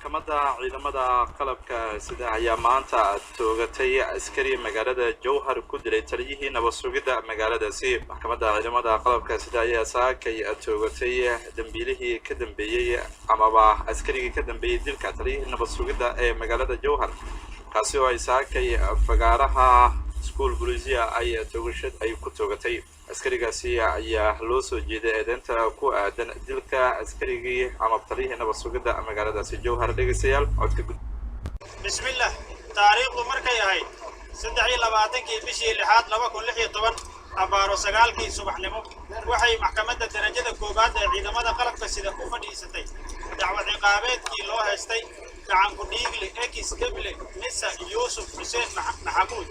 maxkamadda ciidamada qalabka sida ayaa maanta toogatay askari magaalada Jowhar ku dilay taliyihii nabad sugidda magaaladaasi. Maxkamadda ciidamada qalabka sida ayaa saakay toogatay dambiilihii ka dambeeyay amaba askarigii ka dambeeyay dilka taliyihii nabad sugidda ee magaalada Jowhar, kaasi oo ay saakay fagaaraha school bulisiya ay toogashad ay ku toogatay. askarigaasi ayaa loo soo jeeday eedeynta ku aadan dilka askarigii ama taliyihii nabad sugidda magaaladaasi Jowhar. dhegeystayaal codka bismillah taariikhdu markay ahayd 23 bishii 6 2016 abaaro 9 subaxnimo waxay maxkamadda darajada koobaad ee ciidamada qalabka sida u fadhiisatay dacwad ciqaabeedkii loo haystay gacan ku dhiigle ekis kable nisa Yuusuf Xuseen Maxamuud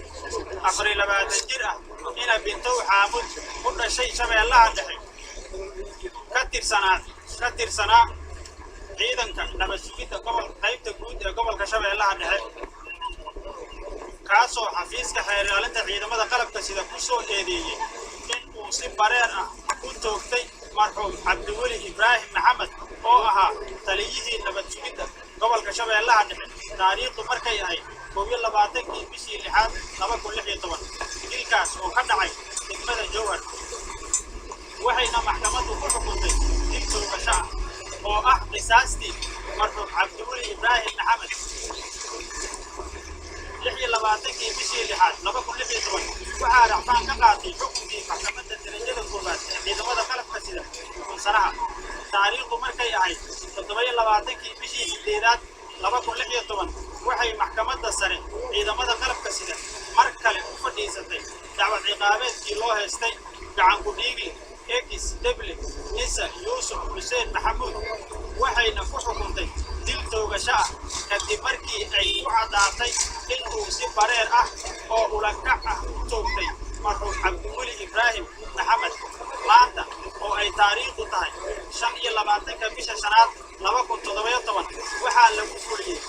24 jir ah ina bintow xaamud ku dhashay Shabeellaha Dhexe ka tirsanaa ciidanka nabad sugidda qaybta guud ee gobolka Shabeellaha Dhexe, kaasoo xafiiska xeer ilaalinta ciidamada qalabka sida ku soo eedeeyay in uu si bareer ah u toogtay marxuum Cabdiweli Ibraahim Maxamed oo ahaa taliyihii nabad sugidda gobolka Shabeellaha Dhexe. taariikhdu markay ahayd 22 bishii 6 2016 dilkaas oo ka dhacay degmada Jowhar waxayna maxkamaddu ku xukuntay dil toogasho ah oo ah qisaastii marxuum Cabdiweli Ibraahim Maxamed. 26 bishii 6 2016 waxaa racfaan ka qaatay xukunkii maxkamadda darajada koobaad ee ciidamada qalabka sida sanaha. taariikhdu markay ahayd 27 bishii 8 2016 waxay maxkamadda sare ciidamada qalabka sida mar kale u fadhiisatay dacwad ciqaabeedkii loo haystay gacan ku dhiigle ekis kable nisa Yuusuf Xuseen Maxamuud waxayna ku xukuntay dil toogasho ah kadib markii ay ku caddaatay in uu si bareer ah oo ulakac ah u toogtay marxuum Cabdiweli Ibraahim Maxamed. maanta oo ay taariikhdu tahay 25 bisha 5 2017 waxaa lagu fuliyay